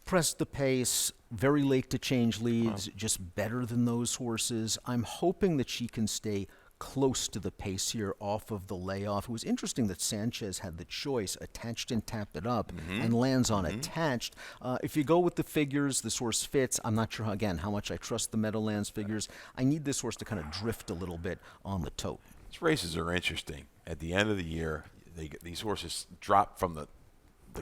Pressed the pace, very late to change leads, just better than those horses. I'm hoping that she can stay close to the pace here off of the layoff. It was interesting that Sanchez had the choice, Attached and Tapped It Up, and lands on Attached. If you go with the figures, this horse fits. I'm not sure, again, how much I trust the Meadowlands figures. I need this horse to kind of drift a little bit on the tote.
These races are interesting. At the end of the year, these horses drop from the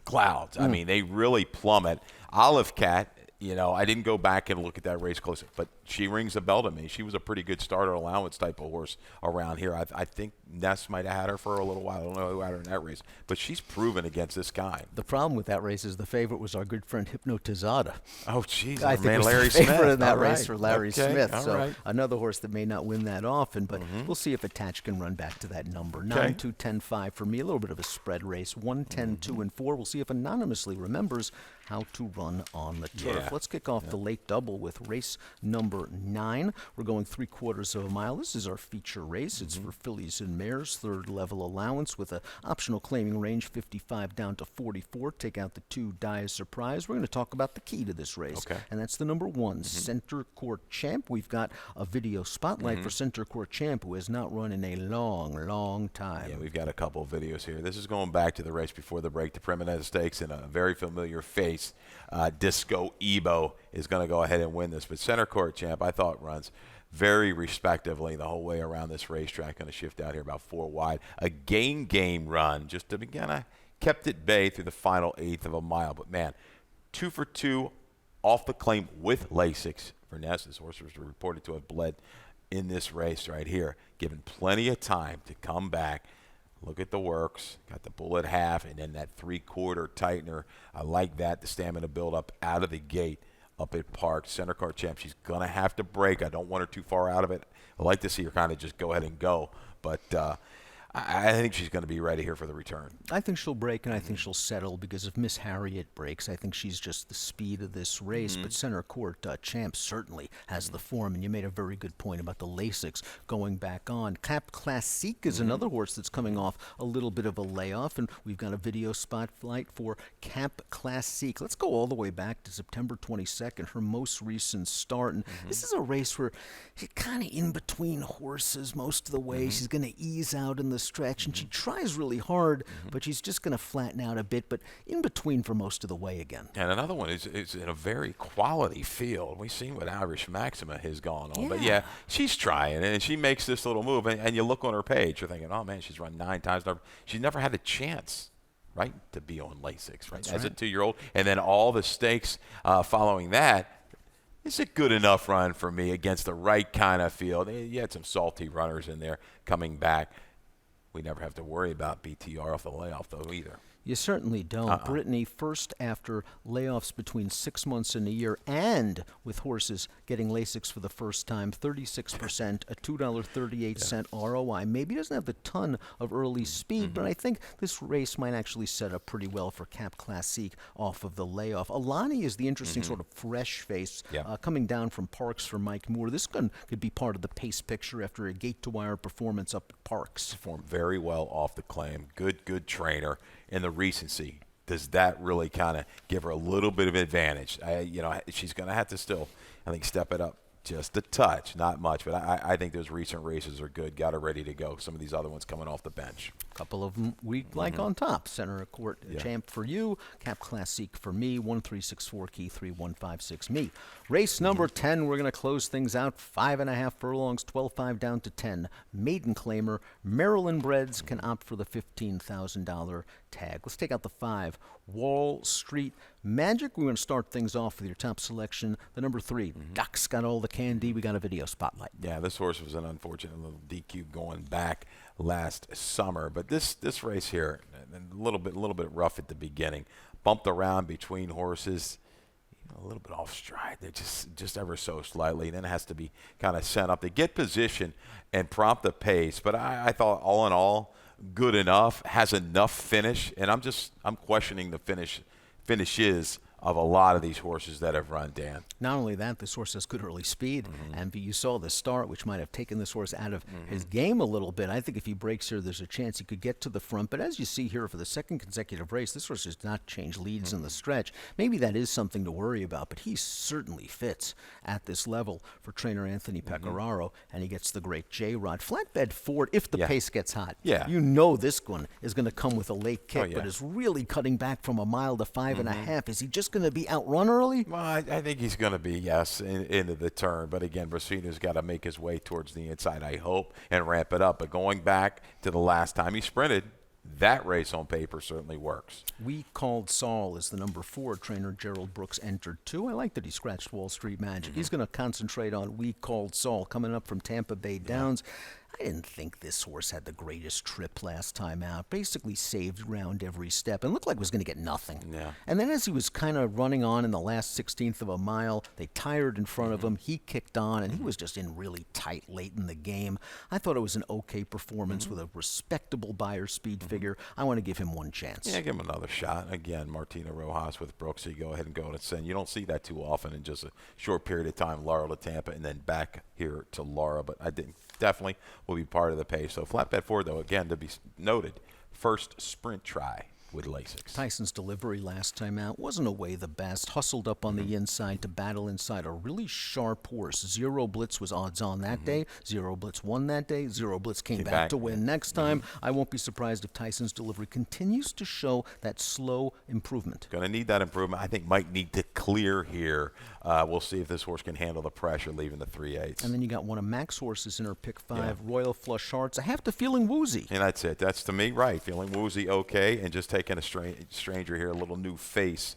clouds. I mean, they really plummet. Olive Cat, I didn't go back and look at that race closely, but she rings a bell to me. She was a pretty good starter allowance type of horse around here. I think Ness might have had her for a little while. I don't know who had her in that race, but she's proven against this guy.
The problem with that race is the favorite was our good friend Hypnotizada.
Oh, jeez.
I think
man,
it was
Larry
the favorite
Smith.
in that
All
race
right.
for Larry
Okay.
Smith.
All
So
right.
another horse that may not win that often, but we'll see if Attached can run back to that number. 9-2, 10-5 for me. A little bit of a spread race. 1-10, 2-4. We'll see if anonymously remembers how to run on the turf.
Yeah.
Let's kick off the late double with race number 9. We're going 3/4 of a mile. This is our feature race. It's for fillies and mares, third level allowance with an optional claiming range 55 down to 44. Take out the 2 die as surprise. We're going to talk about the key to this race, and that's the number 1 Center Court Champ. We've got a video spotlight for Center Court Champ, who has not run in a long time.
Yeah, we've got a couple of videos here. This is going back to the race before the break, the Premonition Stakes, and a very familiar face. Disco Ebo is going to go ahead and win this. But Center Court Champ, I thought, runs very respectively the whole way around this racetrack. Going to shift out here about 4 wide. A game run just to begin. I kept it bay through the final 1/8 of a mile. But, man, 2 for 2 off the claim with Lasix. Vernez, this horse was reported to have bled in this race right here. Given plenty of time to come back. Look at the works. Got the bullet half and then that 3/4 tightener. I like that. The stamina build up out of the gate up at Park. Center Court Champ. She's going to have to break. I don't want her too far out of it. I like to see her kind of just go ahead and go. But I think she's going to be ready here for the return.
I think she'll break, and I think she'll settle because if Miss Harriet breaks, I think she's just the speed of this race. But Center Court Champ certainly has the form, and you made a very good point about the Lasix going back on. Cap Classique is another horse that's coming off a little bit of a layoff, and we've got a video spotlight for Cap Classique. Let's go all the way back to September 22nd, her most recent start. And this is a race where she's kind of in between horses most of the way. She's going to ease out in the stretch, and she tries really hard, but she's just going to flatten out a bit, but in between for most of the way again.
And another one is in a very quality field. We've seen what Irish Maxima has gone on. But, yeah, she's trying, and she makes this little move, and you look on her page, you're thinking, oh, man, she's run 9 times. She's never had a chance, right, to be on Lasix, right, as a 2-year-old. And then all the stakes following that. It's a good enough run for me against the right kind of field. You had some salty runners in there coming back. We never have to worry about BTR off the layoff, though, either.
You certainly don't. Brittany, first after layoffs between 6 months and a year, and with horses getting Lasix for the first time, 36%, a $2.38 ROI. Maybe doesn't have a ton of early speed, but I think this race might actually set up pretty well for Cap Classique off of the layoff. Alani is the interesting sort of fresh face coming down from Parks for Mike Moore. This gun could be part of the pace picture after a gate-to-wire performance up at Parks.
Performed very well off the claim. Good trainer. And the recency, does that really kind of give her a little bit of advantage? She's going to have to still, I think, step it up just a touch, not much. But I think those recent races are good. Got her ready to go. Some of these other ones coming off the bench.
A couple of them we like on top. Center of Court Champ for you. Cap Classique for me. 1364 key 3156 me. Race number 10. We're going to close things out. 5.5 furlongs. 12.5 down to 10. Maiden Claimer. Maryland Breds can opt for the $15,000 tag. Let's take out the 5. Wall Street Magic. We're going to start things off with your top selection. The number 3. Doc's got all the candy. We got a video spotlight.
Yeah, this horse was an unfortunate little DQ going back last summer, but this race here, a little bit rough at the beginning. Bumped around between horses, a little bit off stride. They're just ever so slightly. Then it has to be kind of sent up to get position and prompt the pace. But I thought all in all, good enough, has enough finish, and I'm questioning the finishes of a lot of these horses that have run, Dan.
Not only that, this horse has good early speed, and you saw the start, which might have taken this horse out of his game a little bit. I think if he breaks here, there's a chance he could get to the front. But as you see here, for the second consecutive race, this horse has not changed leads in the stretch. Maybe that is something to worry about, but he certainly fits at this level for trainer Anthony Pecoraro, and he gets the great J-Rod. Flatbed Ford, if the pace gets hot, you know this one is going to come with a late kick, but is really cutting back from a mile to 5.5. Is he just going to be outrun early?
Well, I think he's going to be, yes, into the turn. But again, Brasino's got to make his way towards the inside, I hope, and ramp it up. But going back to the last time he sprinted, that race on paper certainly works.
We Called Saul is the number 4 trainer Gerald Brooks entered too. I like that he scratched Wall Street Magic. He's going to concentrate on We Called Saul coming up from Tampa Bay Downs. I didn't think this horse had the greatest trip last time out. Basically saved ground every step and looked like it was going to get nothing.
Yeah.
And then as he was kind of running on in the last 16th of a mile, they tired in front of him. He kicked on, and he was just in really tight late in the game. I thought it was an okay performance with a respectable buyer speed figure. I want to give him one chance.
Yeah, give him another shot. Again, Martina Rojas with Brooks. So you go ahead and go to send. You don't see that too often in just a short period of time. Laurel to Tampa and then back here to Laura. But I didn't. Definitely will be part of the pace. So Flatbed Ford, though, again, to be noted, first sprint try with Lasix.
Tyson's delivery last time out wasn't away the best. Hustled up on the inside to battle inside a really sharp horse. Zero Blitz was odds on that day. Zero Blitz won that day. Zero Blitz came back to win next time. I won't be surprised if Tyson's delivery continues to show that slow improvement.
Going to need that improvement. I think might need to clear here. We'll see if this horse can handle the pressure leaving the 3/8.
And then you got one of Mac's horses in her pick 5, Royal Flush Hearts. I have to feeling woozy.
And that's it. That's, to me, right. Feeling woozy, okay, and just taking a stranger here, a little new face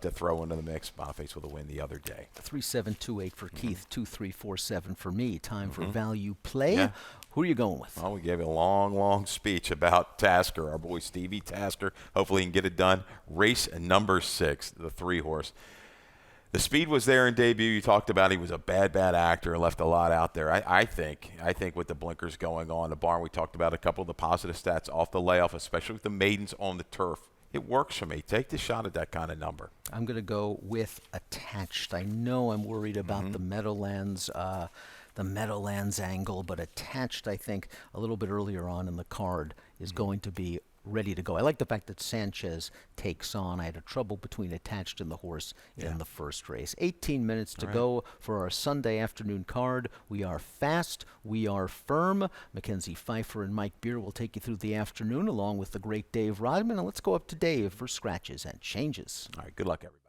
to throw into the mix. Boniface with a win the other day.
3728 for Keith, 2347 for me. Time for value play. Who are you going with?
Well, we gave a long speech about Tasker, our boy Stevie Tasker. Hopefully he can get it done. Race number 6, the 3-horse. The speed was there in debut. You talked about he was a bad actor, left a lot out there. I think with the blinkers going on, the barn, we talked about a couple of the positive stats off the layoff, especially with the maidens on the turf. It works for me. Take the shot at that kind of number.
I'm going to go with Attached. I know I'm worried about the Meadowlands angle, but Attached, I think, a little bit earlier on in the card is going to be ready to go. I like the fact that Sanchez takes on. I had a trouble between Attached and the horse in the first race. 18 minutes to go for our Sunday afternoon card. We are fast. We are firm. Mackenzie Pfeiffer and Mike Beer will take you through the afternoon along with the great Dave Rodman. And let's go up to Dave for scratches and changes.
All right, good luck, everybody.